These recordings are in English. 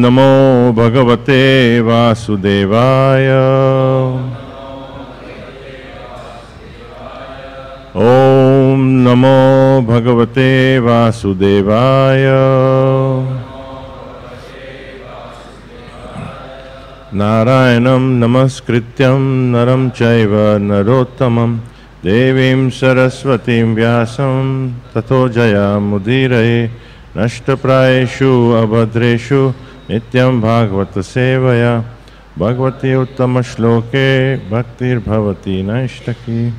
नमो भगवते वासुदेवाय। ओम नमो भगवते वासुदेवाय। नारायणं नमस्कृत्यं नरं चैव नरोत्तमं देवीं सरस्वतीं व्यासं ततो जयामुदीरये। नष्टप्रायेषु अभद्रेषु नित्यं भागवत सेवया भगवती उत्तम श्लोके भक्तिर्भवति नैष्टकी।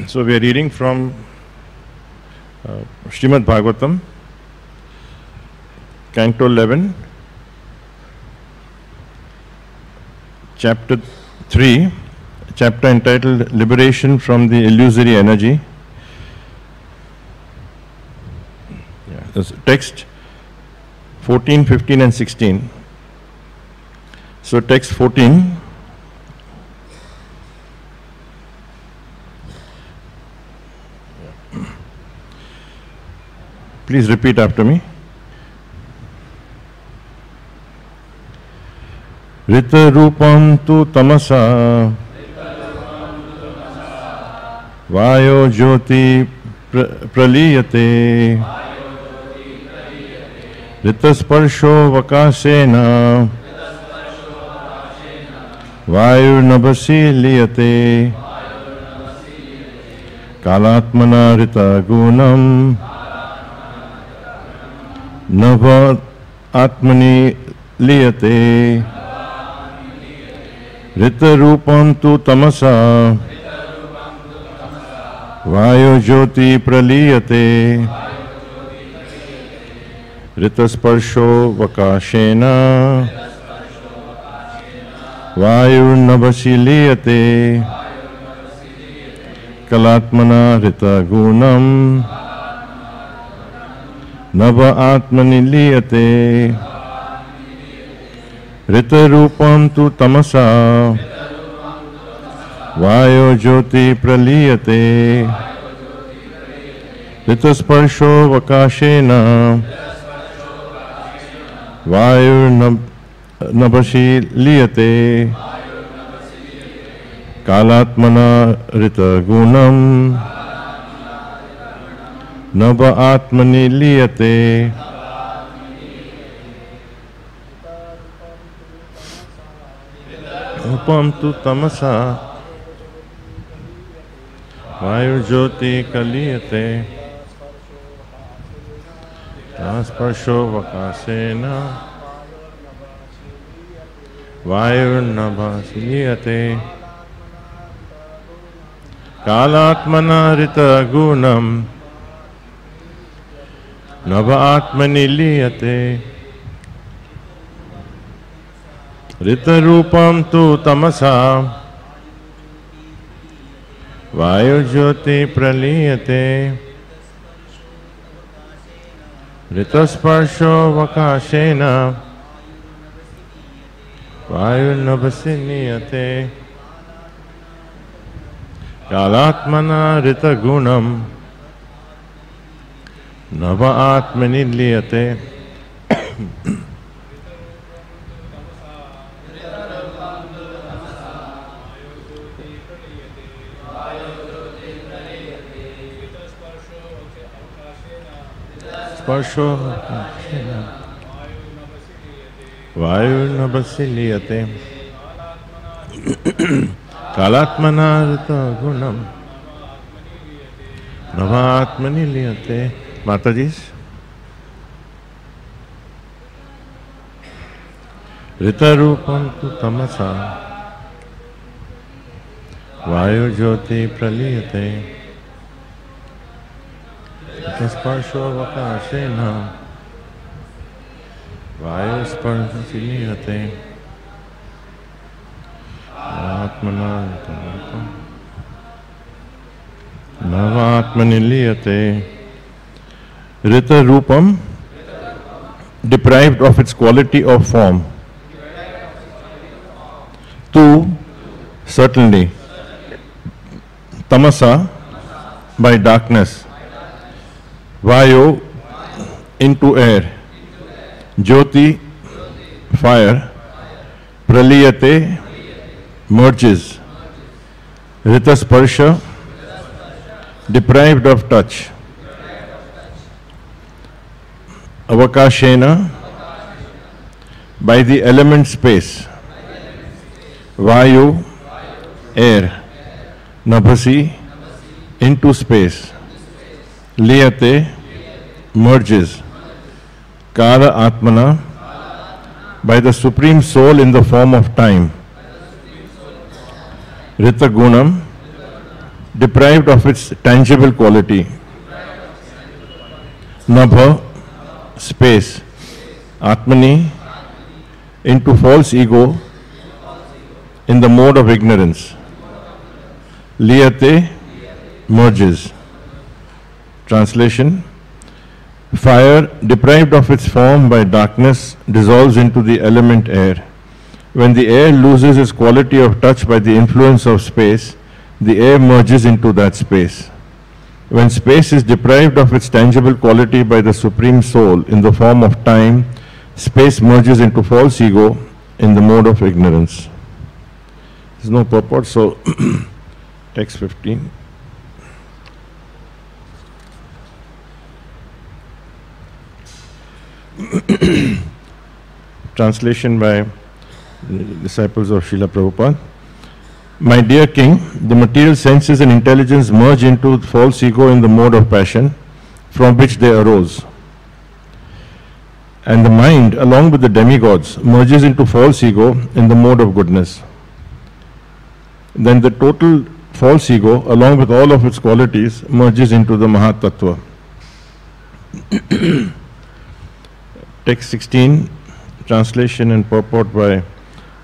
So we are reading from Srimad bhagavatam, Canto 11, Chapter 3, chapter entitled Liberation from the Illusory Energy. Text 14, 15 and 16. So text 14. Please repeat after me. Rita rupam tu tamasa vayo jyoti praliyate Ritasparsho vakasena vayurnabhasi liyate kalatmana rita gunam nava atmani liyate rita rupam tu tamasa vayo jyoti praliyate Ritasparsho vakashena vayurnabhasi liyate kalatmana rita gunam nava atmani liyate rita rupam tu tamasa vayo jyoti praliyate ritasparsho vakashena vayurnabhasi liyate kalatmana rita gunam nava atmani liyate upam tu tamasa vayurjyoti kaliyate Tasparsho vakasena vayurnabhasi liyate kalatmana rita gunam nava atmani liyate rita rupam tu tamasa vayurjyoti praliyate Ritasparsho vakashena vayurnabhasi liyate kalatmana rita gunam nava atmani liyate Sparsho vayurnabhasi liyate kalatmana rita gunam nava atmani liyate. Matajis. Rita rupam tu tamasa vayu jyoti praliyate Ritasparsho vakashena vayursparbhasi liyate atmana navatmani liyate. Rita rupam, deprived of its quality of form. Tu, certainly. Tamasa, by darkness. Vayu, into air. Jyoti, fire. Praliyate, merges. Ritasparsha, deprived of touch. Avakashena, by the element space. Vayu, air. Nabhasi, into space. Liyate, merges. Kala Atmana, by the Supreme Soul in the form of time. Ritagunam, deprived of its tangible quality. Nabha, space. Atmani, into false ego in the mode of ignorance. Liyate, merges. Translation: fire, deprived of its form by darkness, dissolves into the element air. When the air loses its quality of touch by the influence of space, the air merges into that space. When space is deprived of its tangible quality by the Supreme Soul in the form of time, space merges into false ego in the mode of ignorance. There's no purport, so text 15. Translation by the disciples of Srila Prabhupada. My dear king, the material senses and intelligence merge into false ego in the mode of passion from which they arose. And the mind, along with the demigods, merges into false ego in the mode of goodness. Then the total false ego, along with all of its qualities, merges into the Mahatattva. Text 16, translation and purport by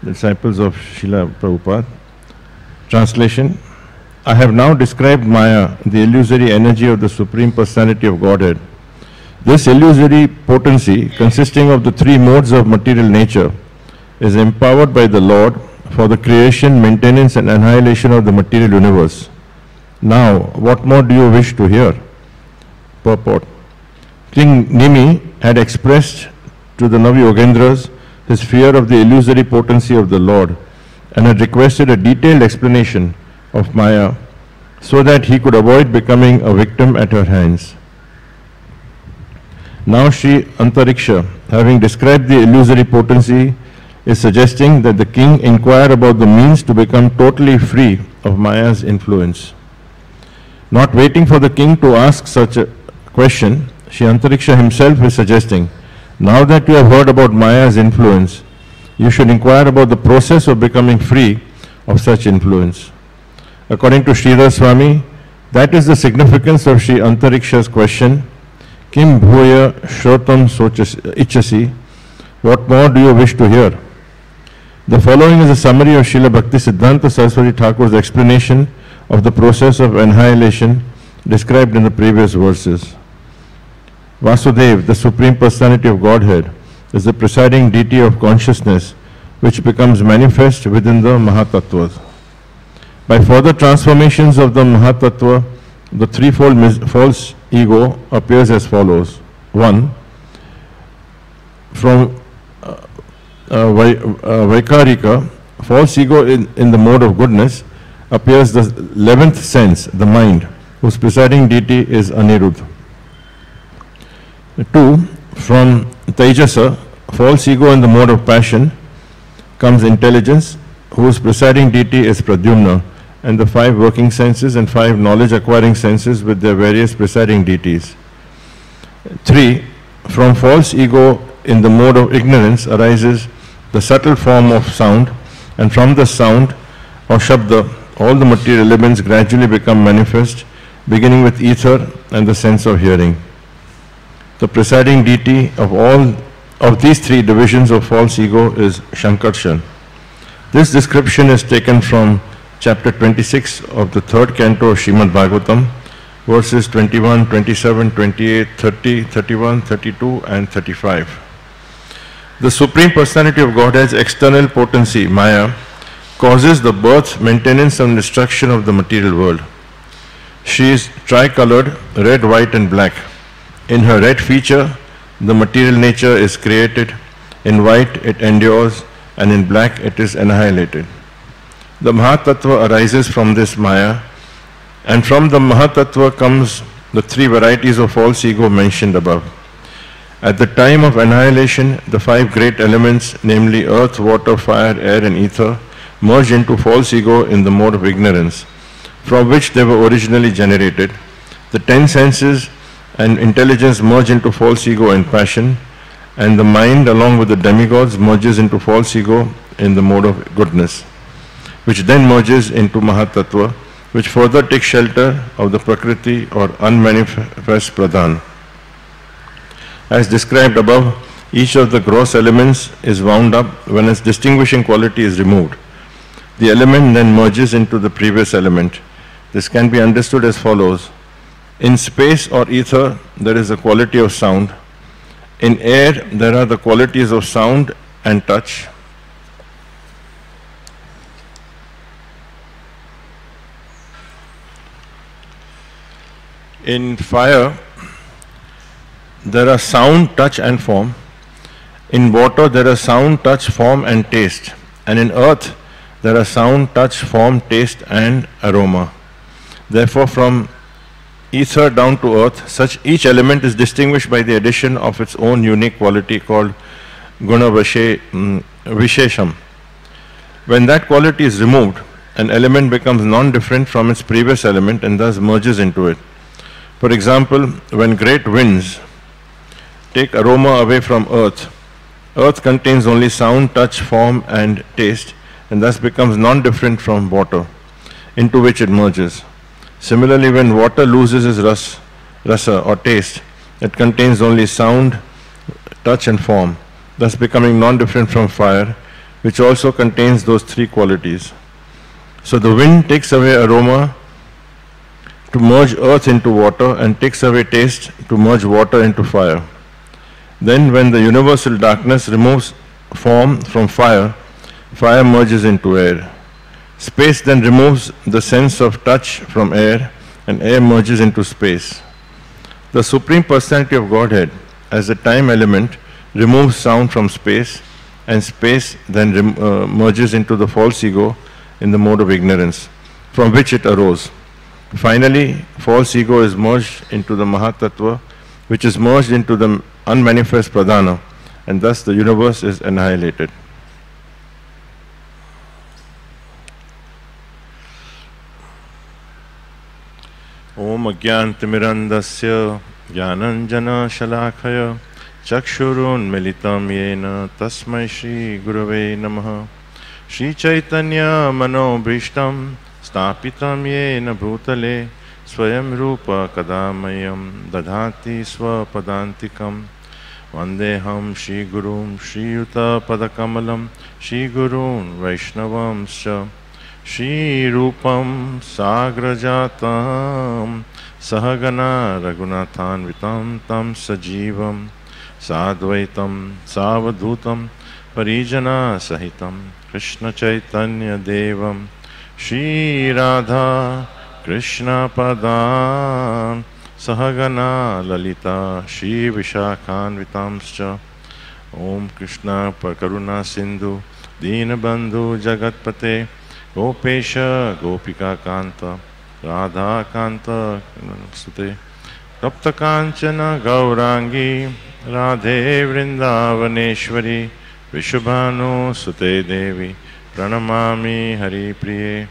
the disciples of Srila Prabhupada. Translation: I have now described Maya, the illusory energy of the Supreme Personality of Godhead. This illusory potency, consisting of the three modes of material nature, is empowered by the Lord for the creation, maintenance and annihilation of the material universe. Now, what more do you wish to hear? Purport: King Nimi had expressed to the Navi-Yogendras his fear of the illusory potency of the Lord and had requested a detailed explanation of Maya so that he could avoid becoming a victim at her hands. Now Sri Antariksha, having described the illusory potency, is suggesting that the king inquire about the means to become totally free of Maya's influence. Not waiting for the king to ask such a question, Sri Antariksha himself is suggesting, now that you have heard about Maya's influence, you should inquire about the process of becoming free of such influence. According to Sridhar Swami, that is the significance of Sri Antariksha's question, Kim bhuya shrotam ichasi, what more do you wish to hear? The following is a summary of Srila Bhakti Siddhanta Saraswati Thakur's explanation of the process of annihilation described in the previous verses. Vasudev, the Supreme Personality of Godhead, is the presiding deity of consciousness which becomes manifest within the Mahatattvas. By further transformations of the Mahatattva, the threefold false ego appears as follows. 1. From Vaikarika, false ego in the mode of goodness, appears the 11th sense, the mind, whose presiding deity is Aniruddha. 2. From Tejasa, false ego in the mode of passion, comes intelligence, whose presiding deity is Pradyumna, and the 5 working senses and 5 knowledge-acquiring senses with their various presiding deities. 3. From false ego in the mode of ignorance arises the subtle form of sound, and from the sound, or Shabda, all the material elements gradually become manifest, beginning with ether and the sense of hearing. The presiding deity of all of these 3 divisions of false ego is Shankarshan. This description is taken from chapter 26 of the 3rd canto of Srimad Bhagavatam, verses 21, 27, 28, 30, 31, 32 and 35. The Supreme Personality of Godhead's external potency, Maya, causes the birth, maintenance and destruction of the material world. She is tricolored, red, white and black. In her red feature, the material nature is created, in white it endures, and in black it is annihilated. The Mahatattva arises from this Maya, and from the Mahatattva comes the three varieties of false ego mentioned above. At the time of annihilation, the five great elements, namely earth, water, fire, air and ether, merge into false ego in the mode of ignorance, from which they were originally generated. The 10 senses and intelligence merge into false ego and passion, and the mind along with the demigods merges into false ego in the mode of goodness, which then merges into Mahatattva, which further takes shelter of the Prakriti or unmanifest Pradhan. As described above, each of the gross elements is wound up when its distinguishing quality is removed. The element then merges into the previous element. This can be understood as follows. In space or ether, there is a quality of sound. In air, there are the qualities of sound and touch. In fire, there are sound, touch and form. In water, there are sound, touch, form and taste. And in earth, there are sound, touch, form, taste and aroma. Therefore, from ether down to earth, each element is distinguished by the addition of its own unique quality called guna vishesham. When that quality is removed, an element becomes non-different from its previous element and thus merges into it. For example, when great winds take aroma away from earth, earth contains only sound, touch, form and taste and thus becomes non-different from water, into which it merges. Similarly, when water loses its rasa or taste, it contains only sound, touch and form, thus becoming non-different from fire, which also contains those three qualities. So the wind takes away aroma to merge earth into water and takes away taste to merge water into fire. Then when the universal darkness removes form from fire, fire merges into air. Space then removes the sense of touch from air and air merges into space. The Supreme Personality of Godhead, as the time element, removes sound from space and space then merges into the false ego in the mode of ignorance, from which it arose. Finally, false ego is merged into the Mahatattva, which is merged into the unmanifest Pradhana, and thus the universe is annihilated. Om Agyantimirandasya Jnananjana Shalakaya Chakshurun Militam Yena Tasmai Shri Gurave Namaha Shri Chaitanya Manobhishtam Stapitam Yena Bhutale Swayam Rupa Kadamayam Dadhati Swapadantikam Vandeham Shri Gurum Shri Yuta Padakamalam Shri Gurun Vaishnavam Scha Shri Rupam Sagrajatam Sahagana Raghunathan Vitam Tam Sajivam Sadvaitam Savadhutam Parijana Sahitam Krishna Chaitanya Devam Shri Radha Krishna Padam Sahagana Lalita Shri Vishakhan Vitamscha Om Krishna Karuna Sindhu Dinabandhu Jagatpate Gopesha Gopika Kanta Radha Kanta Sute Tapta Kanchana Gaurangi Radhe Vrindavaneshwari Vishabhanu Sute Devi Pranamami Hari Priye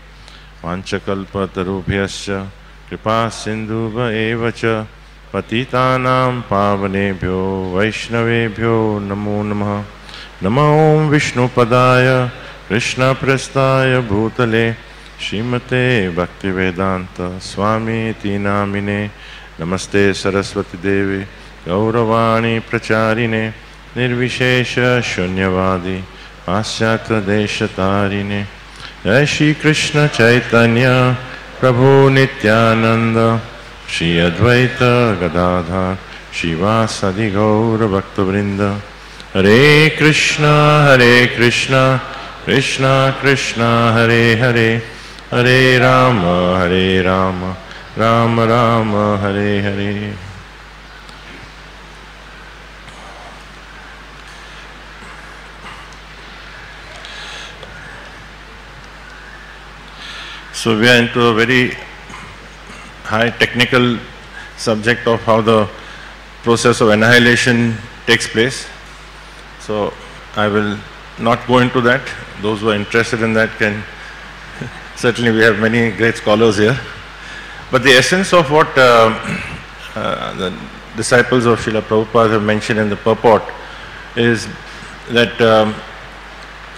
Vanchakalpatarubhyasya Kripa Sindhuva Evacha Patitanam Pavanebhyo Vaishnavebhyo Namo Namaha Namo Om Vishnu Padaya Krishna Prastaya Bhutale Srimate Bhaktivedanta Swami Tinamine Namaste Saraswati Devi Gauravani Pracharine Nirvishesha Shunyavadi Pasyata Deshatarine Jai Shri Krishna Chaitanya Prabhu Nityananda Shri Advaita Gadadhar Shivasadi Gaura Bhaktavrinda Hare Krishna Krishna Krishna Hare Hare Hare Rama Rama Rama Hare Hare So we are into a very high technical subject of how the process of annihilation takes place. So I will not go into that. Those who are interested in that can, certainly we have many great scholars here. But the essence of what the disciples of Srila Prabhupada have mentioned in the purport is that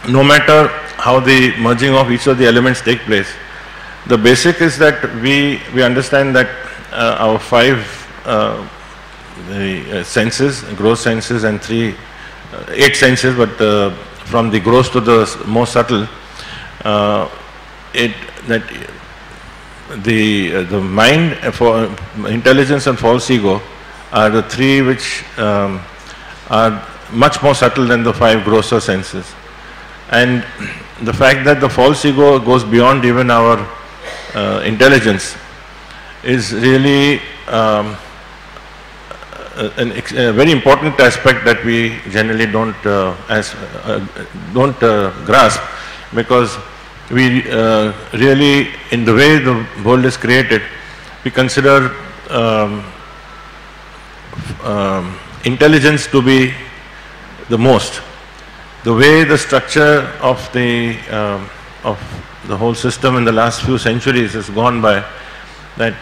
no matter how the merging of each of the elements take place, the basic is that we understand that our five senses, gross senses, and eight senses, but from the gross to the more subtle, the mind, for intelligence and false ego are the three which are much more subtle than the five grosser senses. And the fact that the false ego goes beyond even our intelligence is really a very important aspect that we generally don't grasp, because we really, in the way the world is created, we consider intelligence to be the most. The way the structure of the whole system in the last few centuries has gone by, that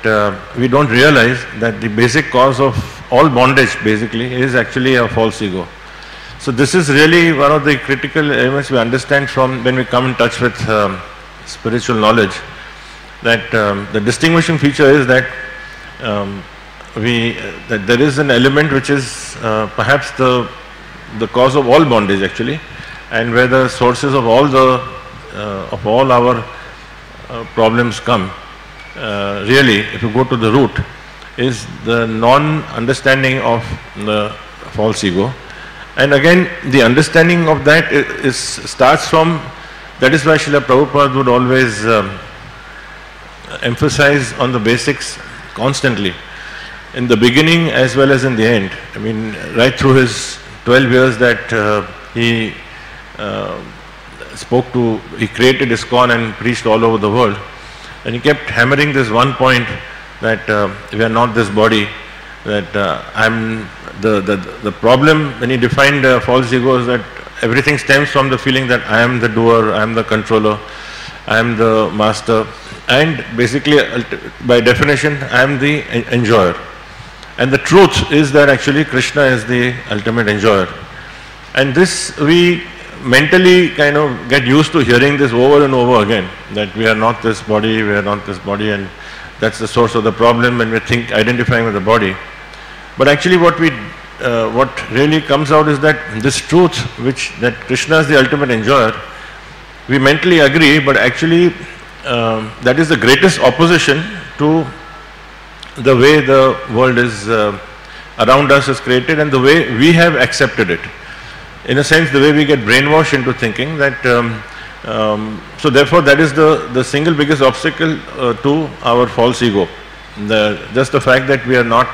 we don't realize that the basic cause of all bondage basically is actually a false ego. So this is really one of the critical elements we understand from when we come in touch with spiritual knowledge, that the distinguishing feature is that that there is an element which is perhaps the cause of all bondage actually, and where the sources of all our problems come. Really, if you go to the root, is the non-understanding of the false ego. And again, the understanding of that starts from, that is why Srila Prabhupada would always emphasize on the basics constantly, in the beginning as well as in the end. I mean, right through his 12 years that he created ISKCON and preached all over the world, and he kept hammering this one point, that we are not this body, that the problem when he defined false ego is that everything stems from the feeling that I am the doer, I am the controller, I am the master, and basically by definition I am the enjoyer. And the truth is that actually Krishna is the ultimate enjoyer. And this, we mentally kind of get used to hearing this over and over again, that we are not this body, we are not this body, and that's the source of the problem when we think identifying with the body. But actually what really comes out is that this truth, that Krishna is the ultimate enjoyer, we mentally agree, but actually that is the greatest opposition to the way the world is around us is created and the way we have accepted it. In a sense, the way we get brainwashed into thinking that, so therefore that is the single biggest obstacle to our false ego. Just the fact that we are not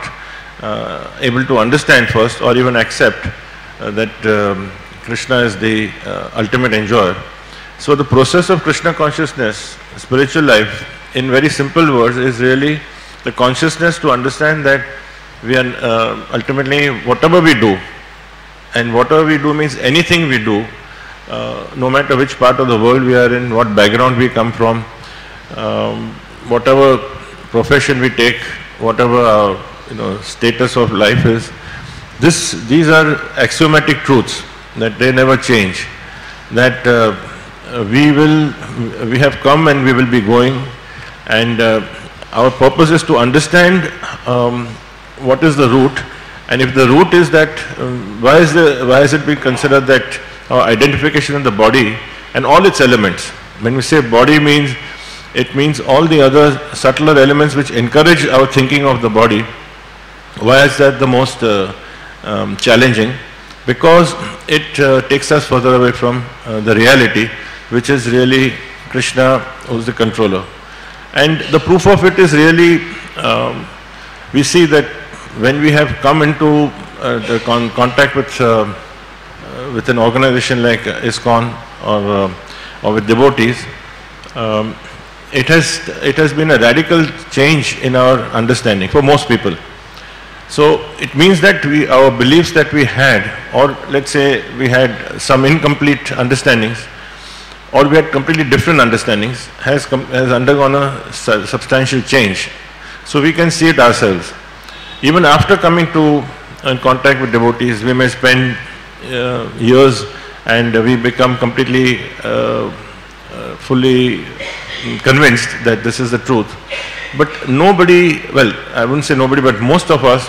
able to understand first or even accept that Krishna is the ultimate enjoyer. So the process of Krishna consciousness, spiritual life, in very simple words, is really the consciousness to understand that we are ultimately, whatever we do, and whatever we do means anything we do, no matter which part of the world we are in, what background we come from, whatever profession we take, whatever our status of life is, these are axiomatic truths, that they never change, that we have come and we will be going, and our purpose is to understand what is the root. And if the root is that, why is it being considered that our identification in the body and all its elements, when we say body it means all the other subtler elements which encourage our thinking of the body. Why is that the most challenging? Because it takes us further away from the reality, which is really Krishna, who is the controller. And the proof of it is really, we see that when we have come into the contact with an organization like ISKCON or with devotees, it has been a radical change in our understanding for most people. So it means that our beliefs that we had, or let's say we had some incomplete understandings, or we had completely different understandings, has undergone a substantial change. So we can see it ourselves. Even after coming in contact with devotees, we may spend years and we become completely fully convinced that this is the truth. But nobody, well, I wouldn't say nobody, but most of us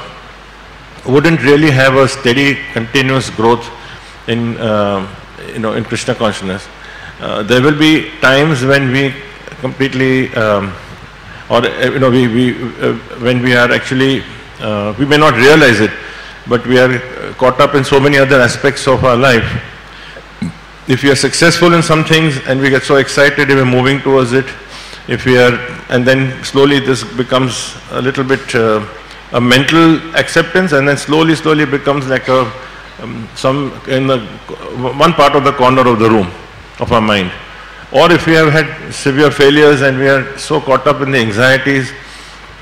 wouldn't really have a steady, continuous growth in in Krishna consciousness. There will be times when we completely, when we are actually, we may not realize it, but we are caught up in so many other aspects of our life. If we are successful in some things and we get so excited, we're moving towards it. If we are, and then slowly this becomes a little bit a mental acceptance, and then slowly becomes like one part of the corner of the room of our mind. Or if we have had severe failures and we are so caught up in the anxieties,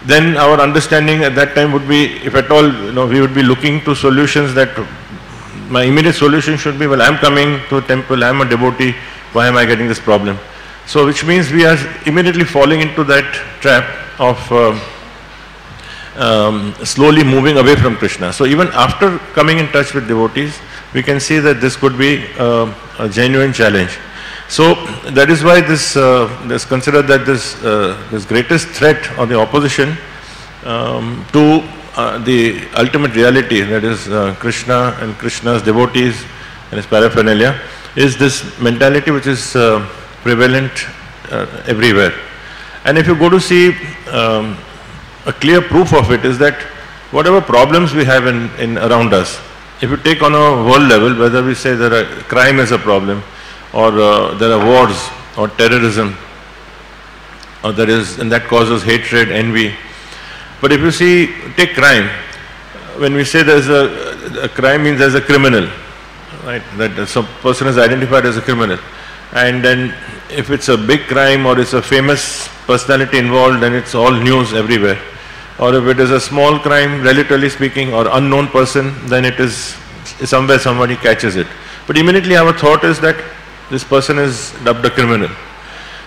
then our understanding at that time would be, if at all, we would be looking to solutions that my immediate solution should be, well, I'm coming to a temple, I'm a devotee, why am I getting this problem? So which means we are immediately falling into that trap of slowly moving away from Krishna. So even after coming in touch with devotees, we can see that this could be a genuine challenge. So that is why this is considered that this greatest threat or the opposition to the ultimate reality, that is Krishna and Krishna's devotees and his paraphernalia, is this mentality which is prevalent everywhere. And if you go to see a clear proof of it is that whatever problems we have in around us, if you take on a world level, whether we say that crime is a problem, or there are wars or terrorism, or and that causes hatred, envy. But if you see, take crime, when we say there's a crime means there's a criminal, right? That some person is identified as a criminal, and then if it's a big crime or it's a famous personality involved, then it's all news everywhere. Or if it is a small crime, relatively speaking, or unknown person, then it is somewhere somebody catches it. But immediately our thought is that this person is dubbed a criminal.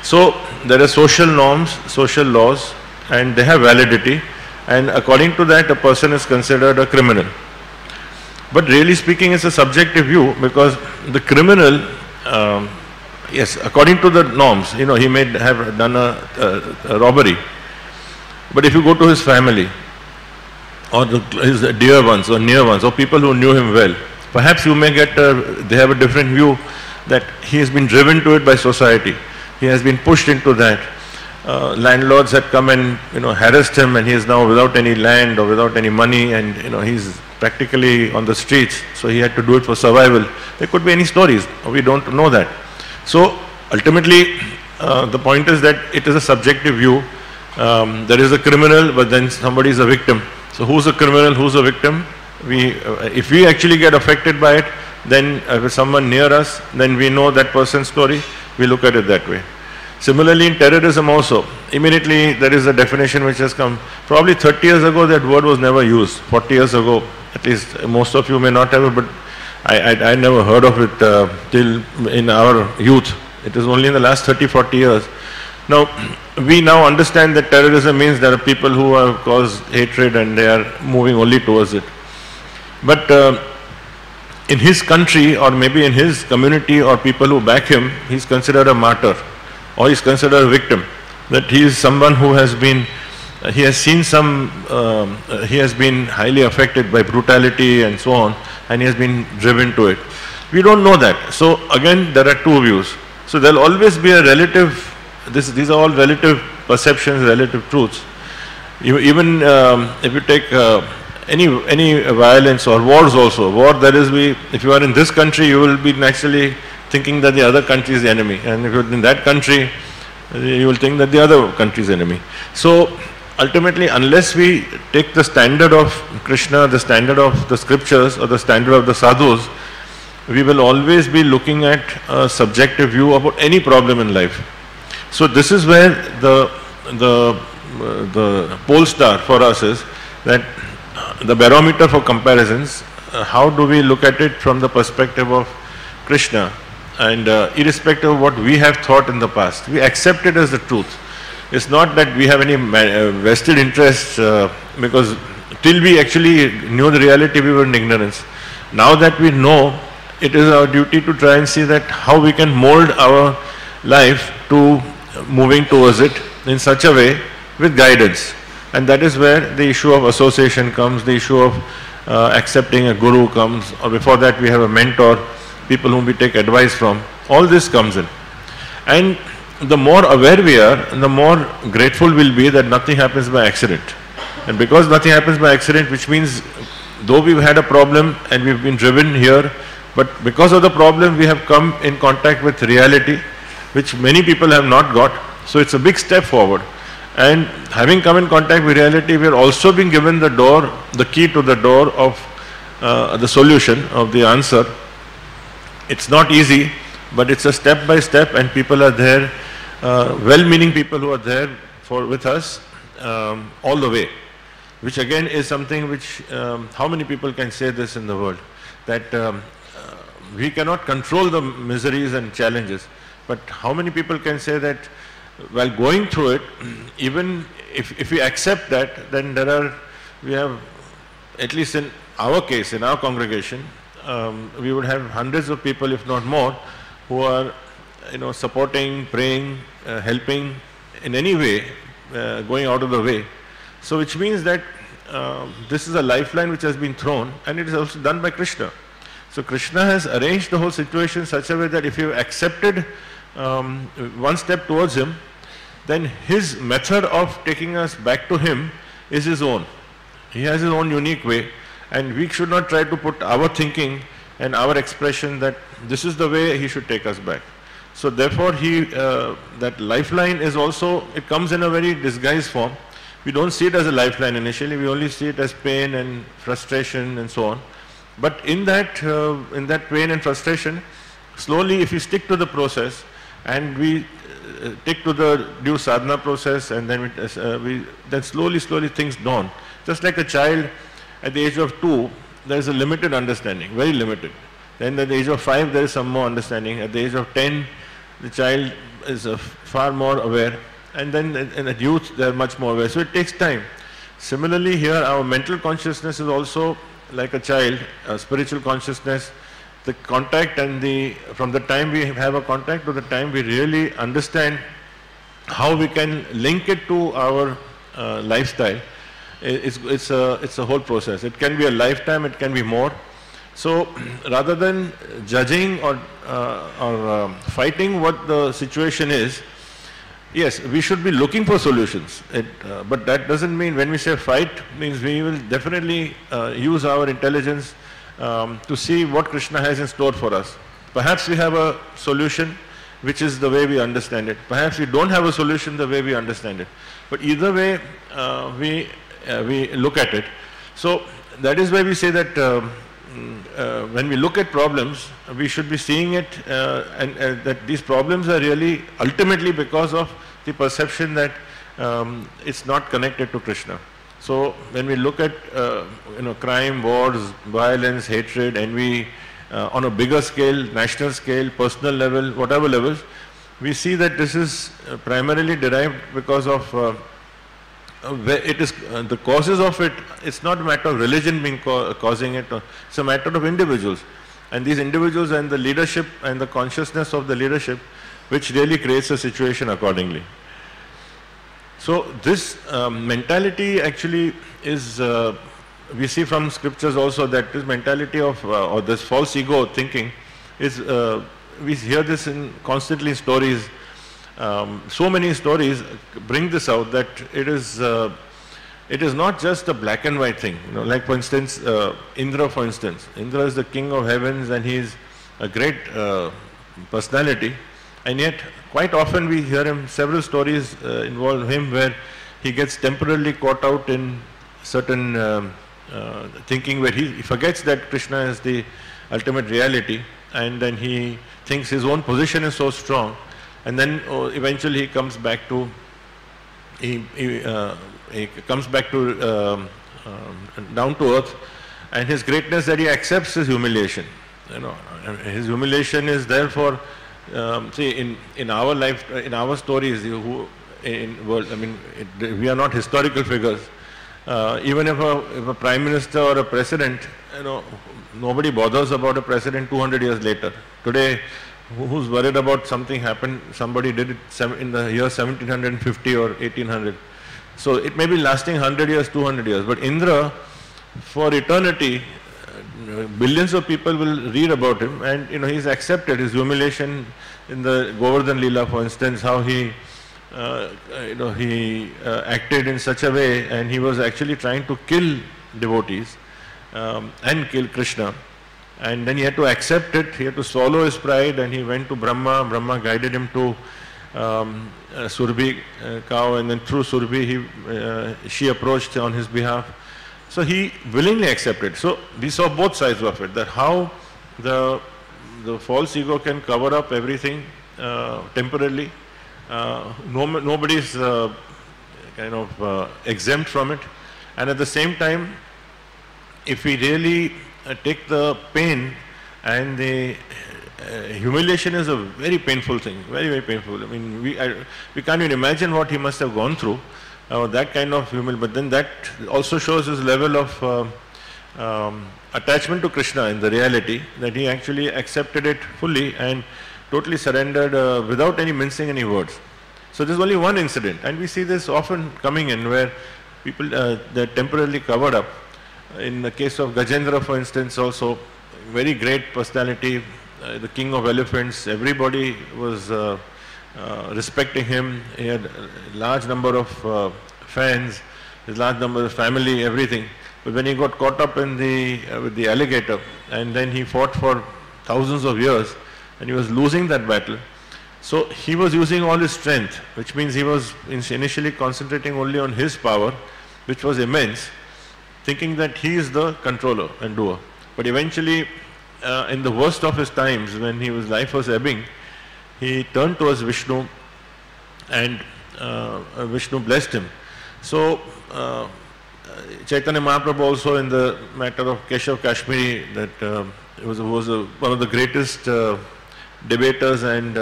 So there are social norms, social laws, and they have validity, and according to that a person is considered a criminal. But really speaking, it's a subjective view, because the criminal, yes, according to the norms, he may have done a robbery. But if you go to his family, or his dear ones, or near ones, or people who knew him well, perhaps you may get, they have a different view that he has been driven to it by society. He has been pushed into that. Landlords had come and harassed him, and he is now without any land or without any money, and he's practically on the streets. So he had to do it for survival. There could be any stories. We don't know that. So ultimately, the point is that it is a subjective view. There is a criminal, but then somebody is a victim. So who's a criminal, who's a victim? If we actually get affected by it, then if someone near us, then we know that person's story, we look at it that way. Similarly in terrorism also, immediately there is a definition which has come. Probably 30 years ago that word was never used. 40 years ago, at least most of you may not have it, but I never heard of it till in our youth. It is only in the last 30-40 years. Now, we now understand that terrorism means there are people who have caused hatred and they are moving only towards it. But in his country, or maybe in his community, or people who back him, he's considered a martyr, or he's considered a victim. That he is someone who has been, he has seen he has been highly affected by brutality and so on, and he has been driven to it. We don't know that. So again, there are two views. So there will always be a relative, these are all relative perceptions, relative truths. Even if you take any violence or wars also, if you are in this country, you will be naturally thinking that the other country is the enemy, and if you're in that country, you will think that the other country is the enemy. So ultimately, unless we take the standard of Krishna, the standard of the scriptures, or the standard of the sadhus, we will always be looking at a subjective view about any problem in life. So this is where the pole star for us is, that the barometer for comparisons, how do we look at it from the perspective of Krishna, and irrespective of what we have thought in the past, we accept it as the truth. It's not that we have any vested interest, because till we actually knew the reality, we were in ignorance. Now that we know, it is our duty to try and see that how we can mold our life to moving towards it in such a way with guidance. And that is where the issue of association comes, the issue of accepting a guru comes, or before that we have a mentor, people whom we take advice from. All this comes in. And the more aware we are, the more grateful we'll be that nothing happens by accident. And because nothing happens by accident, which means though we've had a problem and we've been driven here, but because of the problem we have come in contact with reality, which many people have not got. So it's a big step forward. And having come in contact with reality, we are also being given the door, the key to the door of the solution, of the answer. It's not easy, but it's a step by step, and people are there, well-meaning people who are there with us all the way. Which again is something which, how many people can say this in the world? That we cannot control the miseries and challenges, but how many people can say that while going through it, even if we accept that, then we have, at least in our case, in our congregation, we would have hundreds of people, if not more, who are, supporting, praying, helping in any way, going out of the way. So which means that this is a lifeline which has been thrown, and it is also done by Krishna. So Krishna has arranged the whole situation in such a way that if you have accepted one step towards him, then his method of taking us back to him is his own. He has his own unique way, and we should not try to put our thinking and our expression that this is the way he should take us back. So therefore that lifeline is also, it comes in a very disguised form. We don't see it as a lifeline initially, we only see it as pain and frustration and so on. But in that pain and frustration, slowly if we stick to the process and we stick to the due sadhana process, and then then slowly things dawn. Just like a child at the age of 2, there is a limited understanding, very limited. Then at the age of 5, there is some more understanding. At the age of 10, the child is far more aware. And then in the youth, they are much more aware. So it takes time. Similarly here, our mental consciousness is also like a child, a spiritual consciousness. The contact and from the time we have a contact to the time we really understand how we can link it to our lifestyle, it's a whole process. It can be a lifetime, it can be more. So rather than judging or fighting what the situation is, yes, we should be looking for solutions. But that doesn't mean, when we say fight, means we will definitely use our intelligence to see what Krishna has in store for us. Perhaps we have a solution which is the way we understand it. Perhaps we don't have a solution the way we understand it. But either way, we look at it. So that is why we say that when we look at problems, we should be seeing it and that these problems are really ultimately because of the perception that it's not connected to Krishna. So when we look at crime, wars, violence, hatred, envy on a bigger scale, national scale, personal level, whatever levels, we see that this is primarily derived because of it is the causes of it. It's not a matter of religion being causing it. It's a matter of individuals, and these individuals and the leadership and the consciousness of the leadership, which really creates a situation accordingly. So this mentality actually is, we see from scriptures also that this mentality of or this false ego thinking is, we hear this constantly in stories. So many stories bring this out, that it is not just a black and white thing. Like for instance, Indra, for instance. Indra is the king of heavens and he is a great personality, and yet quite often we hear him, several stories involve him where he gets temporarily caught out in certain thinking where he forgets that Krishna is the ultimate reality, and then he thinks his own position is so strong, and then eventually he comes back to down to earth, and his greatness that he accepts his humiliation. His humiliation is there for see in our life, in our stories, in world. I mean, we are not historical figures. Even if a prime minister or a president, nobody bothers about a president 200 years later. Today, who's worried about something happened, somebody did it in the year 1750 or 1800. So it may be lasting 100 years, 200 years. But Indra, for eternity, billions of people will read about him, and he's accepted his humiliation in the Govardhan Leela, for instance, how he acted in such a way, and he was actually trying to kill devotees and kill Krishna. And then he had to accept it, he had to swallow his pride, and he went to Brahma. Brahma guided him to Surbhi cow, and then through Surbhi she approached on his behalf. So he willingly accepted. So we saw both sides of it, that how the false ego can cover up everything temporarily. Nobody is exempt from it, and at the same time, if we really take the pain, and the humiliation is a very painful thing, very, very painful. I mean, we can't even imagine what he must have gone through, that kind of humiliation. But then that also shows his level of attachment to Krishna in the reality, that he actually accepted it fully and totally surrendered without any mincing any words. So there's only one incident, and we see this often coming in where people they're temporarily covered up. In the case of Gajendra, for instance, also very great personality, the king of elephants. Everybody was respecting him. He had a large number of fans, his large number of family, everything. But when he got caught up in with the alligator, and then he fought for thousands of years, and he was losing that battle. So he was using all his strength, which means he was initially concentrating only on his power, which was immense, thinking that he is the controller and doer. But eventually, in the worst of his times, when his life was ebbing, he turned towards Vishnu, and Vishnu blessed him. So Chaitanya Mahaprabhu also, in the matter of Keshav Kashmiri, that was one of the greatest debaters and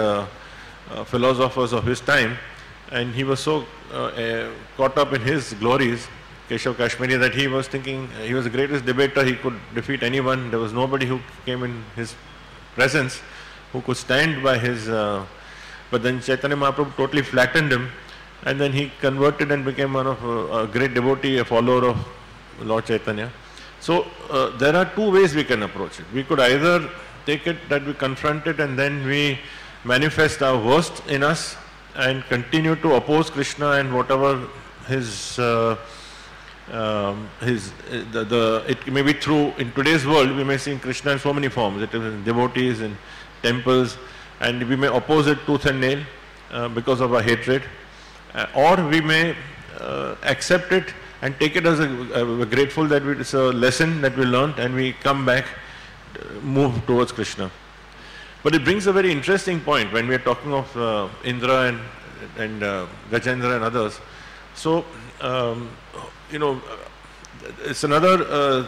philosophers of his time, and he was so caught up in his glories, Keshav Kashmiri, that he was thinking he was the greatest debater, he could defeat anyone. There was nobody who came in his presence who could stand by his... but then Chaitanya Mahaprabhu totally flattened him, and then he converted and became one of a great devotee, a follower of Lord Chaitanya. So there are two ways we can approach it. We could either take it that we confront it and then we manifest our worst in us and continue to oppose Krishna and whatever it may be through, in today's world we may see Krishna in so many forms, it is in devotees, in temples, and we may oppose it tooth and nail because of our hatred, or we may accept it and take it as we're grateful that it's a lesson that we learned, and we come back, move towards Krishna. But it brings a very interesting point when we are talking of Indra and Gajendra and others. So, it's another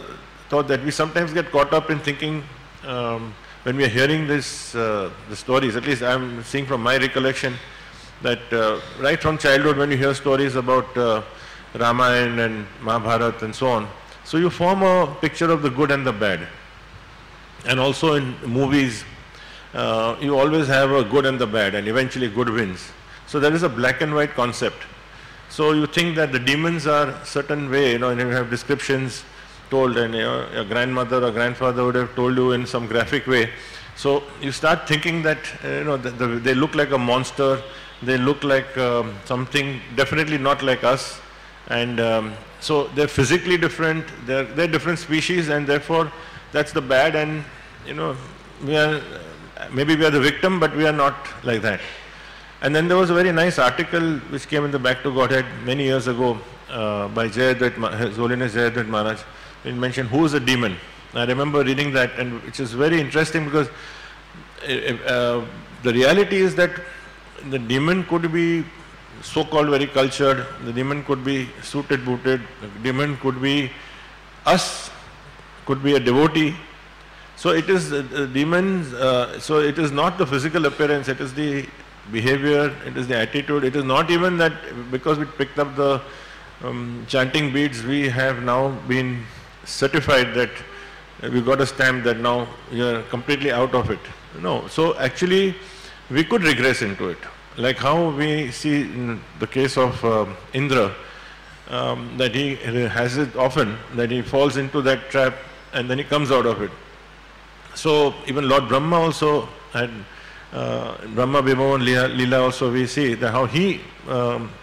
thought that we sometimes get caught up in thinking when we are hearing the stories, at least I am seeing from my recollection, that right from childhood when you hear stories about Ramayana and Mahabharata and so on, so you form a picture of the good and the bad. And also in movies, you always have a good and the bad, and eventually good wins. So there is a black and white concept. So you think that the demons are certain way, and you have descriptions told, and your grandmother or grandfather would have told you in some graphic way. So you start thinking that they look like a monster, they look like something definitely not like us, and so they're physically different, they're different species, and therefore that's the bad, and maybe we are the victim, but we are not like that. And then there was a very nice article which came in the Back to Godhead many years ago by His Holiness Jayadvaita Maharaj. It mentioned who is a demon. I remember reading that, and which is very interesting because the reality is that the demon could be so-called very cultured, the demon could be suited, booted, the demon could be us, could be a devotee. So it is demons, so it is not the physical appearance, it is the behavior, it is the attitude. It is not even that because we picked up the chanting beads, we have now been certified that we got a stamp that now you are completely out of it. No, so actually we could regress into it. Like how we see in the case of Indra, that he has it often, that he falls into that trap and then he comes out of it. So even Lord Brahma also had, Brahma Vibhavan Leela also we see that how he,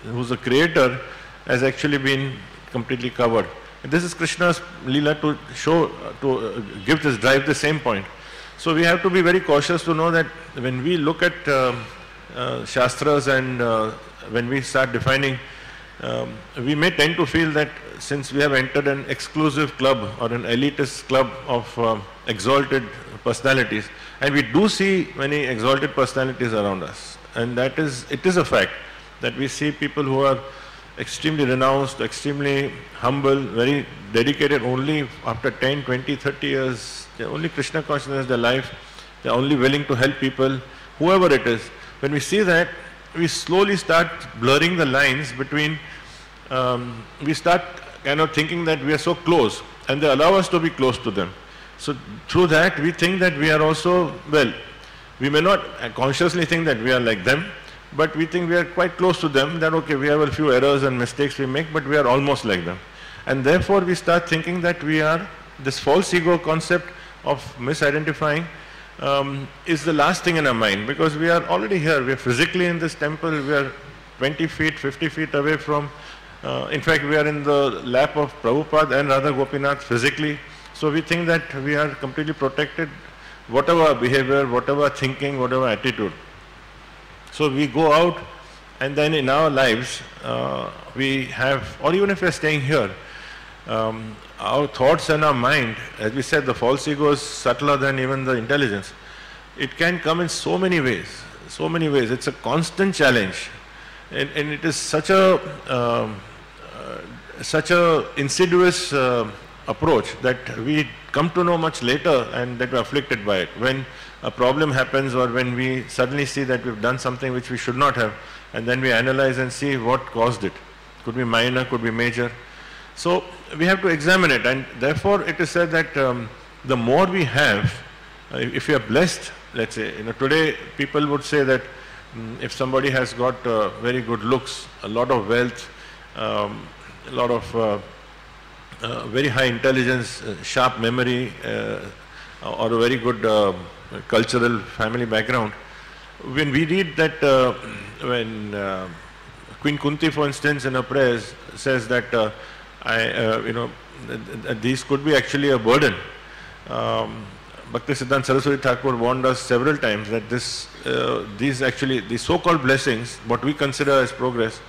who's the creator, has actually been completely covered. And this is Krishna's Leela to show, to give this, drive the same point. So we have to be very cautious to know that when we look at Shastras and when we start defining, we may tend to feel that since we have entered an exclusive club or an elitist club of exalted personalities, and we do see many exalted personalities around us, and that is, it is a fact that we see people who are extremely renounced, extremely humble, very dedicated, only after 10, 20, 30 years, they're only Krishna consciousness in their life, they're only willing to help people, whoever it is. When we see that, we slowly start blurring the lines between, we start kind of thinking that we are so close and they allow us to be close to them. So through that we think that we are also, well, we may not consciously think that we are like them, but we think we are quite close to them, that okay, we have a few errors and mistakes we make, but we are almost like them. And therefore we start thinking that we are, this false ego concept of misidentifying is the last thing in our mind, because we are already here, we are physically in this temple, we are 20 feet, 50 feet away from, in fact we are in the lap of Prabhupada and Radha Gopinath physically. So we think that we are completely protected, whatever behavior, whatever thinking, whatever attitude. So we go out and then in our lives we have, or even if we are staying here, our thoughts and our mind, as we said, the false ego is subtler than even the intelligence. It can come in so many ways, so many ways. It's a constant challenge, and it is such a insidious approach that we come to know much later and that we're afflicted by it. When a problem happens or when we suddenly see that we've done something which we should not have, and then we analyze and see what caused it. Could be minor, could be major. So we have to examine it, and therefore it is said that the more we have, if we are blessed, let's say, today people would say that if somebody has got very good looks, a lot of wealth, a lot of very high intelligence, sharp memory, or a very good cultural family background. When we read that, when Queen Kunti, for instance, in her prayers says that these could be actually a burden. Bhaktisiddhanta Saraswati Thakur warned us several times that these so-called blessings, what we consider as progress,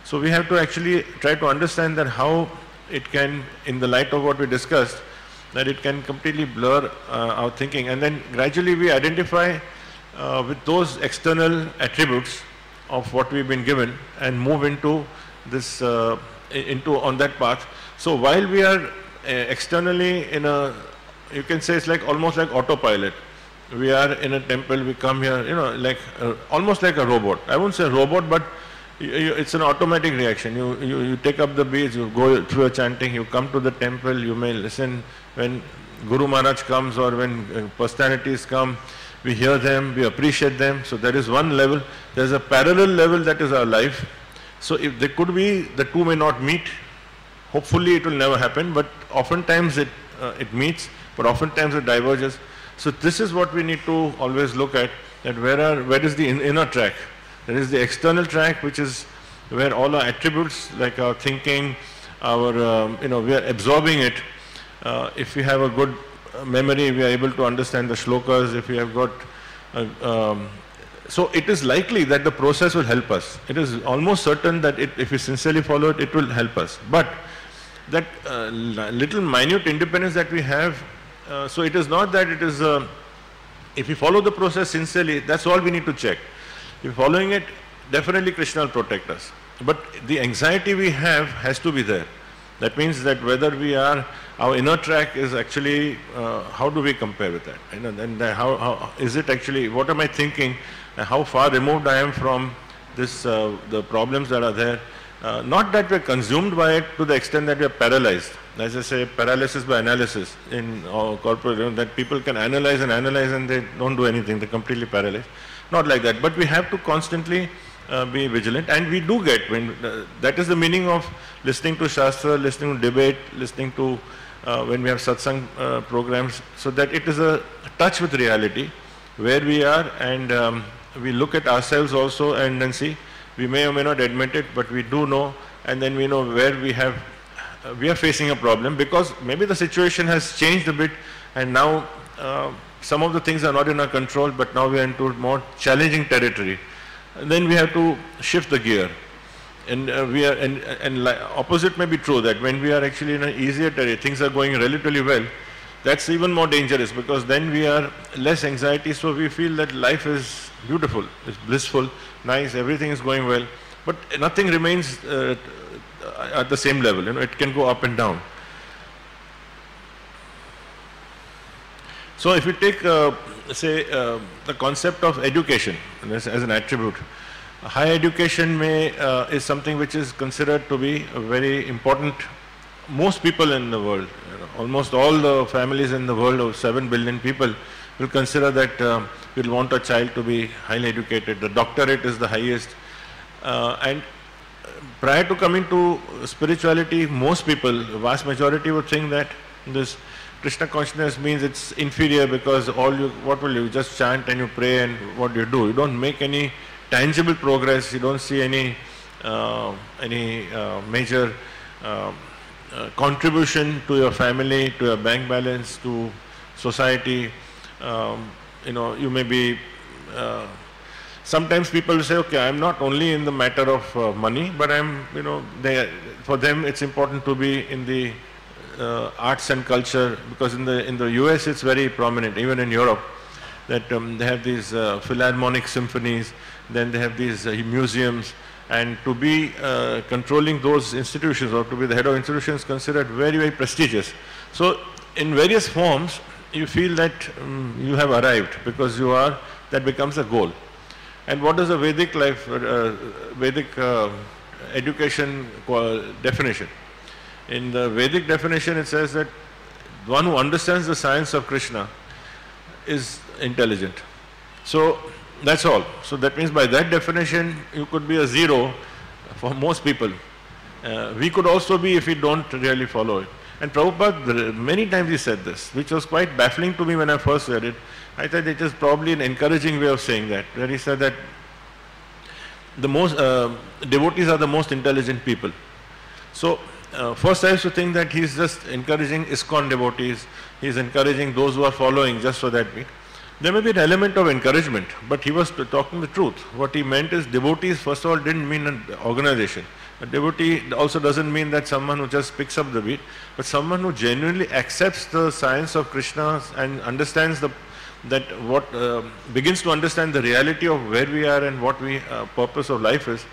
so we have to actually try to understand that how it can, in the light of what we discussed, that it can completely blur our thinking, and then gradually we identify with those external attributes of what we've been given and move into this, on that path. So while we are externally in a, you can say it's like almost like autopilot. We are in a temple, we come here, like almost like a robot. I won't say robot, but it's an automatic reaction. You take up the beads, you go through a chanting, you come to the temple, you may listen when Guru Maharaj comes or when personalities come, we hear them, we appreciate them. So there is one level. There is a parallel level that is our life. So if there could be, the two may not meet. Hopefully it will never happen, but oftentimes it meets, but oftentimes it diverges. So this is what we need to always look at, that where is the inner track? There is the external track, which is where all our attributes, like our thinking, our, we are absorbing it. If we have a good memory, we are able to understand the shlokas. If we have got, so it is likely that the process will help us. It is almost certain that if we sincerely follow it, it will help us. But that little minute independence that we have, so it is not that it is, if we follow the process sincerely, that's all we need to check. If following it, definitely Krishna will protect us. But the anxiety we have has to be there. That means that whether we are, our inner track is actually, how do we compare with that? You know, and how is it actually, what am I thinking, how far removed I am from this, the problems that are there. Not that we are consumed by it to the extent that we are paralyzed. As I say, paralysis by analysis in corporate, you know, that people can analyze and they don't do anything, they're completely paralyzed. Not like that, but we have to constantly be vigilant, and we do get, when that is the meaning of listening to Shastra, listening to debate, listening to when we have satsang programs, so that it is a touch with reality, where we are, and we look at ourselves also and then see, we may or may not admit it, but we do know, and then we know where we are facing a problem, because maybe the situation has changed a bit, and now some of the things are not in our control, but now we are into more challenging territory. And then we have to shift the gear, and opposite may be true, that when we are actually in an easier territory, things are going relatively well, that's even more dangerous, because then we are less anxiety, so we feel that life is beautiful, it's blissful, nice, everything is going well, but nothing remains at the same level, you know, it can go up and down. So if you take, say, the concept of education as an attribute, higher education is something which is considered to be very important. Most people in the world, you know, almost all the families in the world of 7 billion people will consider that will want a child to be highly educated. The doctorate is the highest. And prior to coming to spirituality, most people, vast majority, would think that this Krishna consciousness means it's inferior, because what will you just chant and you pray, and what do? You don't make any tangible progress. You don't see any major contribution to your family, to your bank balance, to society. You know, you may be. Sometimes people say, okay, I'm not only in the matter of money, but I'm, you know, for them it's important to be in the arts and culture, because in the US it's very prominent, even in Europe, that they have these philharmonic symphonies, then they have these museums, and to be controlling those institutions, or to be the head of institutions, considered very, very prestigious. So in various forms you feel that you have arrived, because you are, that becomes a goal. And what is the Vedic life, Vedic education definition? In the Vedic definition, it says that one who understands the science of Krishna is intelligent. So that's all. So that means by that definition, you could be a zero for most people. We could also be if we don't really follow it. And Prabhupada, many times he said this, which was quite baffling to me when I first read it. I thought it is probably an encouraging way of saying that, where he said that the most devotees are the most intelligent people. So first I used to think that he's just encouraging ISKCON devotees, he's encouraging those who are following just so that there may be an element of encouragement, but he was talking the truth. What he meant is devotees, first of all, didn't mean an organization. A devotee also doesn't mean that someone who just picks up the beat, but someone who genuinely accepts the science of Krishna and understands begins to understand the reality of where we are and what purpose of life is.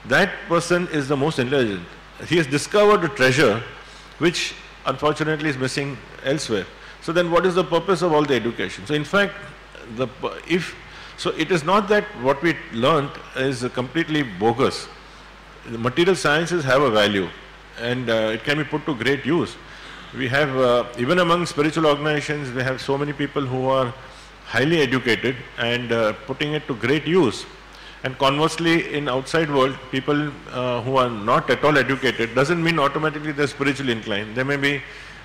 That person is the most intelligent. He has discovered a treasure which unfortunately is missing elsewhere. So then what is the purpose of all the education? So in fact, it is not that what we learnt is completely bogus. The material sciences have a value, and it can be put to great use. We have, even among spiritual organizations, we have so many people who are highly educated and putting it to great use. And conversely, in outside world, people who are not at all educated, doesn't mean automatically they're spiritually inclined. They may be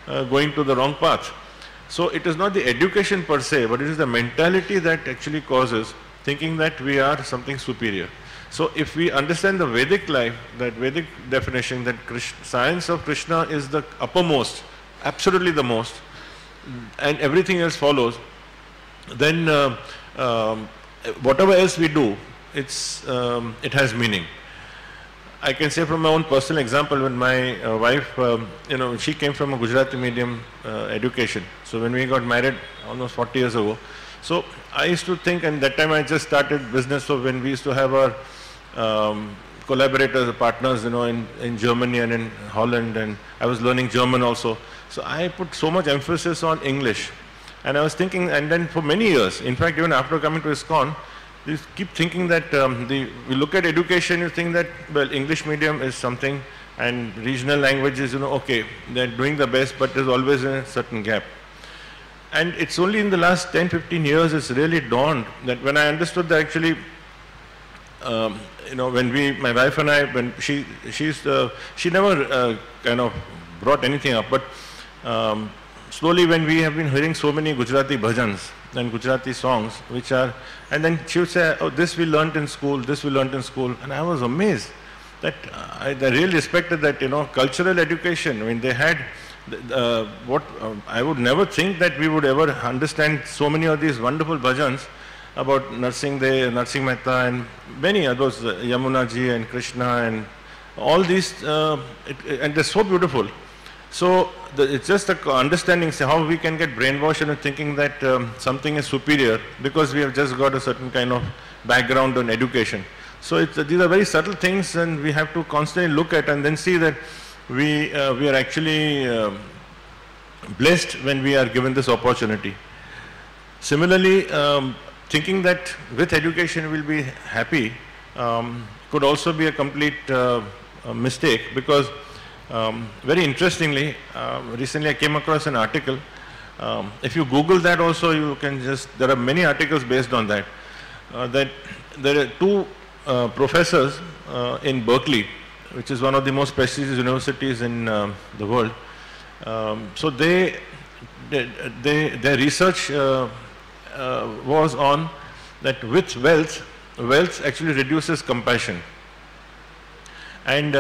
going to the wrong path. So it is not the education per se, but it is the mentality that actually causes thinking that we are something superior. So if we understand the Vedic life, that Vedic definition, that science of Krishna is the uppermost, absolutely the most, and everything else follows, then whatever else we do, it has meaning. I can say from my own personal example, when my wife, she came from a Gujarati medium education. So when we got married almost 40 years ago, So I used to think, and that time I just started business, so when we used to have our collaborators, partners, in Germany and in Holland, and I was learning German also. So I put so much emphasis on English. And I was thinking, and then for many years, in fact, even after coming to ISKCON, you keep thinking that we look at education, you think that, well, English medium is something, and regional languages, okay, they're doing the best, but there's always a certain gap. And it's only in the last 10, 15 years it's really dawned that when I understood that actually, when my wife and I, when she never kind of brought anything up, but slowly when we have been hearing so many Gujarati bhajans and Gujarati songs, which are, and then she would say, oh, this we learnt in school, this we learnt in school, and I was amazed that I really respected that, cultural education. I mean, they had what I would never think that we would ever understand so many of these wonderful bhajans about Narsingh Mehta and many others, Yamuna ji and Krishna and all these, and they're so beautiful. So it's just a understanding how we can get brainwashed into thinking that something is superior because we have just got a certain kind of background on education. So these are very subtle things, and we have to constantly look at and then see that we are actually blessed when we are given this opportunity. Similarly, thinking that with education we'll be happy could also be a complete mistake, because very interestingly, recently I came across an article. If you Google that also, you can there are many articles based on that, that there are two professors in Berkeley, which is one of the most prestigious universities in the world. So their research was on that with wealth actually reduces compassion. And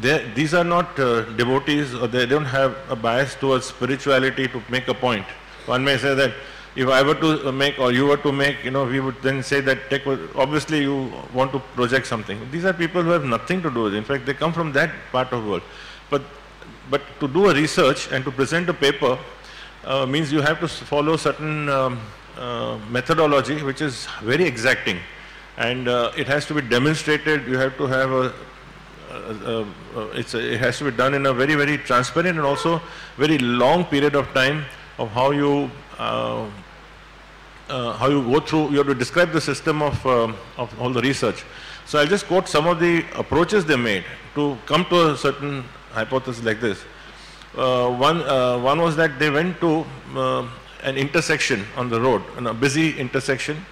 these are not devotees, or they don't have a bias towards spirituality to make a point. One may say that if I were to make, or you were to make, we would then say that obviously you want to project something. These are people who have nothing to do with it. In fact, they come from that part of the world. But to do a research and to present a paper means you have to follow certain methodology which is very exacting, and it has to be demonstrated. You have to have it has to be done in a very, very transparent and also very long period of time of how you go through. You have to describe the system of all the research. So I'll just quote some of the approaches they made to come to a certain hypothesis like this. One was that they went to an intersection on the road, a busy intersection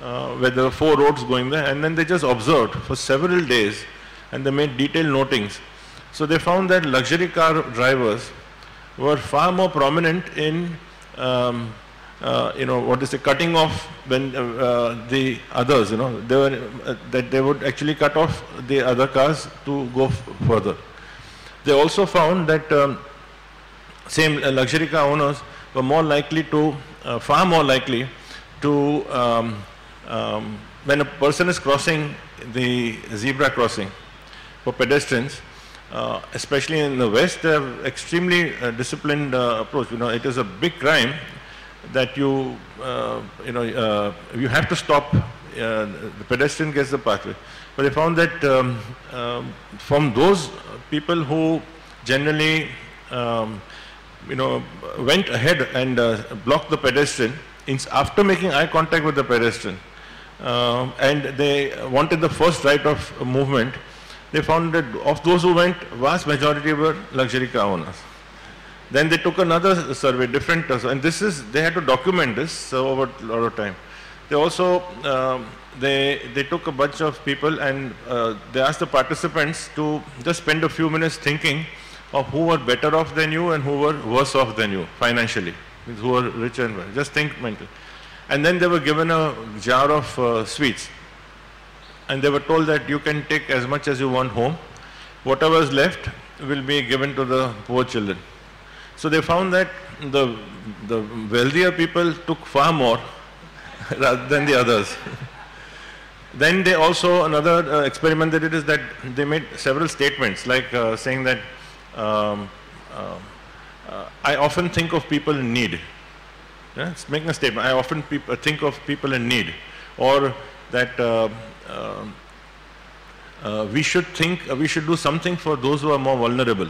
where there were 4 roads going there, and then they just observed for several days, and they made detailed notings. So they found that luxury car drivers were far more prominent in cutting off when the others, they would actually cut off the other cars to go further. They also found that same luxury car owners were more likely to, far more likely to, when a person is crossing the zebra crossing for pedestrians, especially in the West, they have extremely disciplined approach. It is a big crime that you have to stop. The pedestrian gets the pathway. But they found that from those people who generally went ahead and blocked the pedestrian after making eye contact with the pedestrian, and they wanted the first right of movement, they found that of those who went, vast majority were luxury car owners. Then they took another survey, different, and they had to document this over a lot of time. They also, they took a bunch of people and they asked the participants to just spend a few minutes thinking of who were better off than you and who were worse off than you financially, who were richer and better. Just think mentally. And then they were given a jar of sweets. And they were told that you can take as much as you want home. Whatever is left will be given to the poor children. So they found that the wealthier people took far more rather than the others. Then they also, another experiment they did is that they made several statements, like saying that I often think of people in need. It's making a statement. I often think of people in need, or that we should do something for those who are more vulnerable.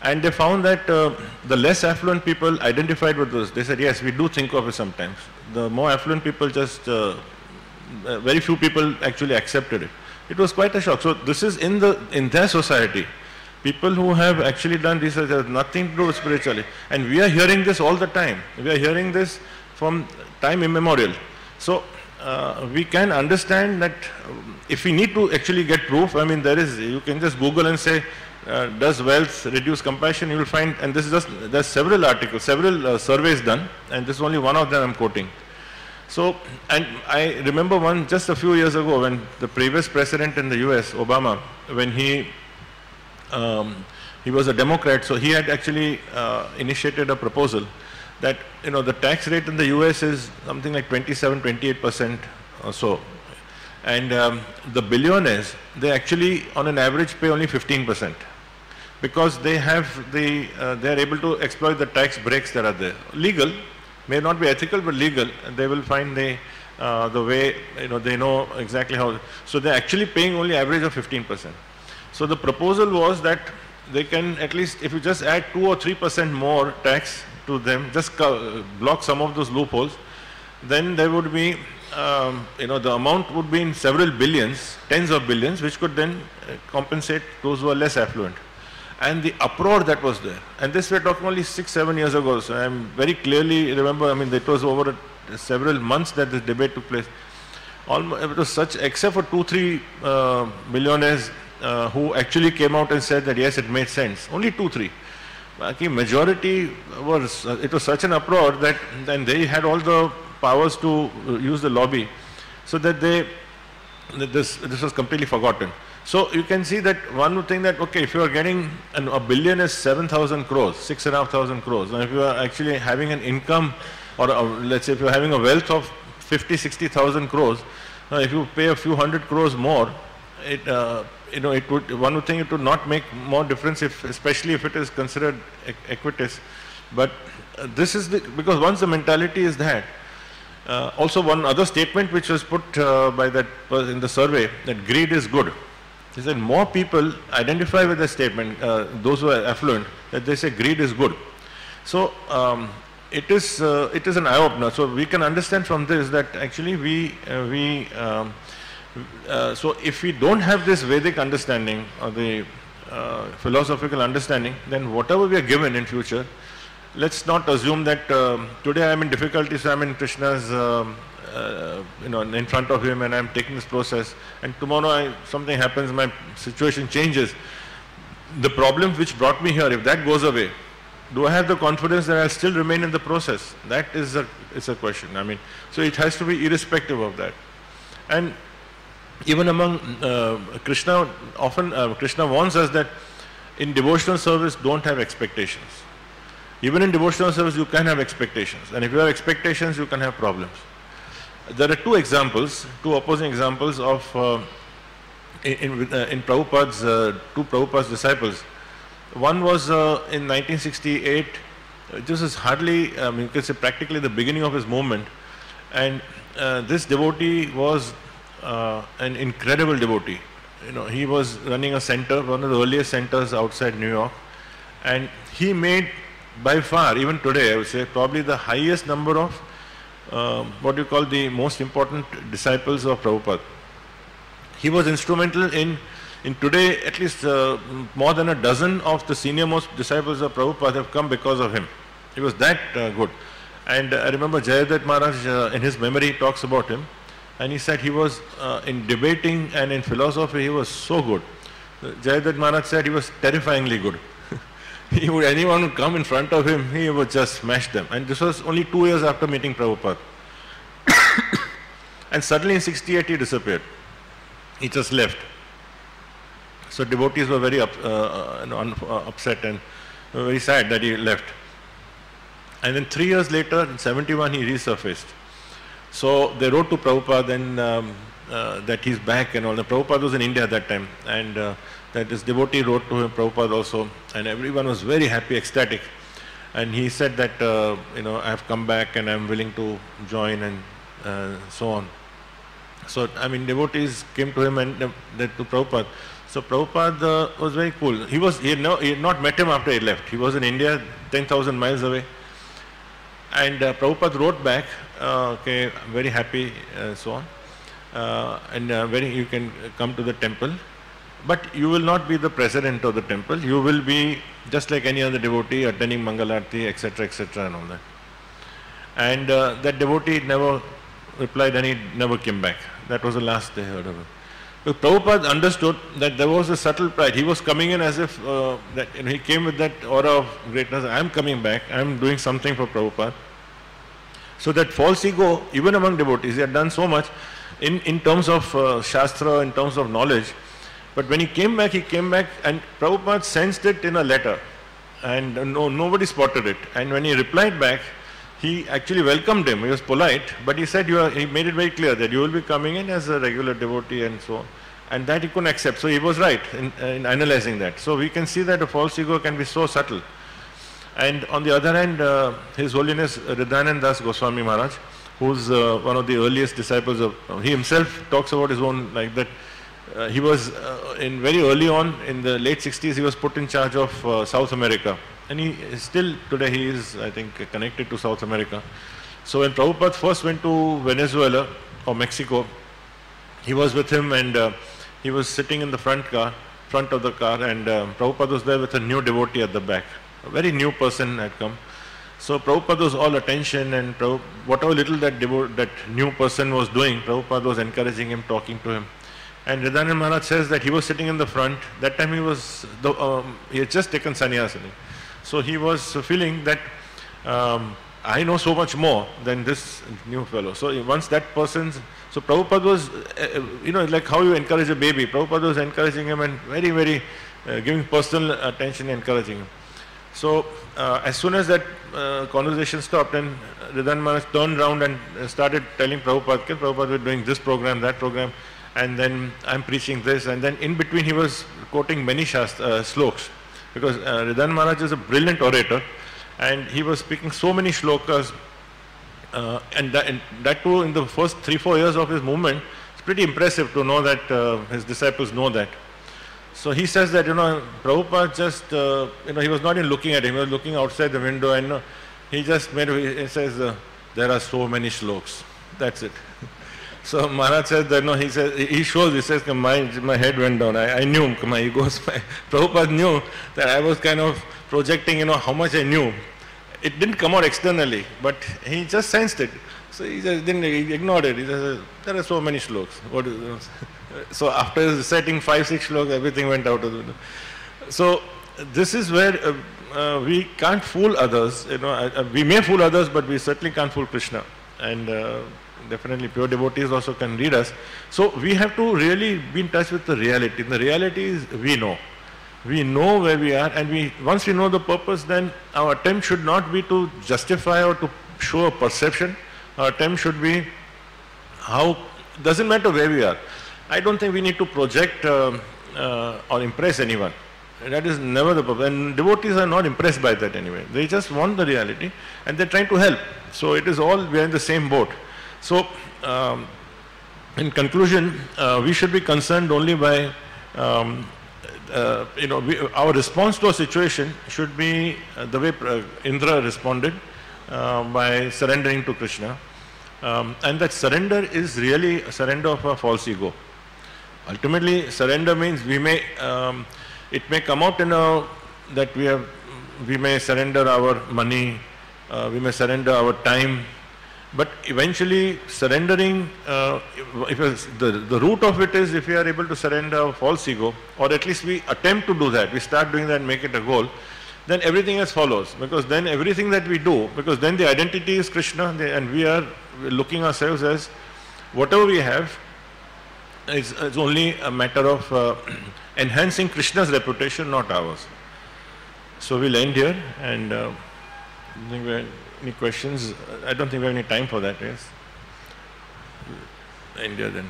And they found that the less affluent people identified with this. They said, yes, we do think of it sometimes. The more affluent people just, very few people actually accepted it. It was quite a shock. So this is in their society. People who have actually done research has nothing to do with spirituality. And we are hearing this all the time. We are hearing this from time immemorial. So we can understand that if we need to actually get proof, I mean, you can just Google and say, does wealth reduce compassion? You will find, and this is just, there's several articles, several surveys done, and this is only one of them I'm quoting. So, and I remember one just a few years ago when the previous president in the US, Obama, when he was a Democrat, so he had actually initiated a proposal that, the tax rate in the US is something like 27-28% or so. And the billionaires, they actually on an average pay only 15%. Because they have they are able to exploit the tax breaks that are there. Legal, may not be ethical, but legal, and they will find the way, they know exactly how. So they're actually paying only average of 15%. So the proposal was that they can at least, if you just add 2 or 3% more tax to them, just block some of those loopholes, then there would be, the amount would be in several billions, tens of billions, which could then compensate those who are less affluent. And the uproar that was there, and this we're talking only 6-7 years ago, so I very clearly remember, I mean, it was over several months that this debate took place. It was such, except for 2-3 millionaires who actually came out and said that yes, it made sense, only 2-3. The majority was, it was such an uproar that then they had all the powers to use the lobby, so that this was completely forgotten. So you can see that one would think that, okay, if you are getting, a billion is 7,000 crores, 6,500 crores, and if you are actually having an income, or let's say if you are having a wealth of 50-60,000 crores, if you pay a few hundred crores more, one would think it would not make more difference, especially if it is considered equitous. But this is because once the mentality is that. Also, one other statement which was put by that in the survey, that greed is good. He said more people identify with the statement, those who are affluent, that they say greed is good. So it is an eye-opener. So we can understand from this that actually so if we don't have this Vedic understanding or the philosophical understanding, then whatever we are given in future, let's not assume that today I am in difficulty, so I am in Krishna's, in front of him, and I am taking this process, and tomorrow something happens, my situation changes. The problem which brought me here, if that goes away, do I have the confidence that I will still remain in the process? That is a question. I mean, so it has to be irrespective of that. And even among Krishna, often Krishna warns us that in devotional service, don't have expectations. Even in devotional service, you can have expectations, and if you have expectations, you can have problems. There are two opposing examples of in Prabhupada's two Prabhupada's disciples. One was in 1968. This is hardly, you can say, practically the beginning of his movement, and this devotee was an incredible devotee. He was running a center, one of the earliest centers outside New York, and he made, by far, even today, I would say, probably the highest number of what you call the most important disciples of Prabhupada. He was instrumental in today, at least more than a dozen of the senior most disciples of Prabhupada have come because of him. He was that good. And I remember Jayadat Maharaj, in his memory, talks about him, and he said he was in debating and in philosophy, he was so good. Jayadat Maharaj said he was terrifyingly good. Anyone would come in front of him, he would just smash them. And this was only 2 years after meeting Prabhupada. And suddenly in 68 he disappeared. He just left. So devotees were very upset and very sad that he left. And then 3 years later, in 71, he resurfaced. So they wrote to Prabhupada and that he's back and all. The Prabhupada was in India at that time, and that this devotee wrote to him, Prabhupada also, and everyone was very happy, ecstatic. And he said that, I have come back and I am willing to join and so on. So, I mean, devotees came to him and to Prabhupada. So Prabhupada was very cool. He had not met him after he left. He was in India, 10,000 miles away. And Prabhupada wrote back, okay, I'm very happy, so on. You can come to the temple. But you will not be the president of the temple. You will be just like any other devotee, attending Mangalarti, etc., and all that. And that devotee never replied and he never came back. That was the last they heard of him. But Prabhupada understood that there was a subtle pride. He was coming in as if he came with that aura of greatness. I am coming back. I am doing something for Prabhupada. So that false ego, even among devotees, he had done so much in terms of Shastra, in terms of knowledge. But when he came back and Prabhupada sensed it in a letter. And nobody spotted it. And when he replied back, he actually welcomed him. He was polite, but he said, he made it very clear that you will be coming in as a regular devotee and so on. And that he couldn't accept. So he was right in analyzing that. So we can see that a false ego can be so subtle. And on the other hand, His Holiness Hridayananda Das Goswami Maharaj, who's one of the earliest disciples of, he himself talks about his own like that. He was very early on in the late 60s, he was put in charge of South America. And today he is, I think, connected to South America. So when Prabhupada first went to Venezuela or Mexico, he was with him and he was sitting in the front of the car, and Prabhupada was there with a new devotee at the back. A very new person had come. So Prabhupada was all attention, and whatever little that new person was doing, Prabhupada was encouraging him, talking to him. And Hridayananda Maharaj says that he was sitting in the front. That time he had just taken sannyasa. So he was feeling that I know so much more than this new fellow. So once that person's, so Prabhupada was, like how you encourage a baby. Prabhupada was encouraging him and very, very giving personal attention, encouraging him. So as soon as that conversation stopped, and Hridayananda Maharaj turned around and started telling Prabhupada, okay, Prabhupada, we're doing this program, that program, and then I'm preaching this, and then in between he was quoting many slokas. Because Hridayananda Maharaj is a brilliant orator, and he was speaking so many shlokas, and that too in the first 3-4 years of his movement. It's pretty impressive to know that his disciples know that. So he says that, Prabhupada just, he was not even looking at him, he was looking outside the window, and he just he says, there are so many slokas. That's it. So Maharaj says that, he says, my head went down. I knew, Prabhupada knew that I was kind of projecting, how much I knew. It didn't come out externally, but he just sensed it. So he ignored it. He says, there are so many slokas. So after reciting 5-6 slokas, everything went out of the window. So this is where we can't fool others. We may fool others, but we certainly can't fool Krishna. And definitely pure devotees also can read us. So we have to really be in touch with the reality. The reality is we know. We know where we are, and once we know the purpose, then our attempt should not be to justify or to show a perception. Our attempt should be doesn't matter where we are. I don't think we need to project or impress anyone. That is never the purpose. And devotees are not impressed by that anyway. They just want the reality and they're trying to help. So it is all, we are in the same boat. So in conclusion, we should be concerned only by, our response to a situation should be the way Indra responded by surrendering to Krishna. And that surrender is really a surrender of a false ego. Ultimately, surrender means it may come out in that we may surrender our money, we may surrender our time, but eventually surrendering, the root of it is if we are able to surrender our false ego, or at least we attempt to do that, we start doing that and make it a goal, then everything else follows. Because then everything that we do, because then the identity is Krishna, and we are looking ourselves as whatever we have, it's only a matter of enhancing Krishna's reputation, not ours. So we'll end here, and I think we have any questions? I don't think we have any time for that, yes? We'll end here then.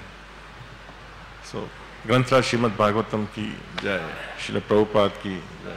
So, Granth Srimad Bhagavatam ki jai, Srila Prabhupada ki jai.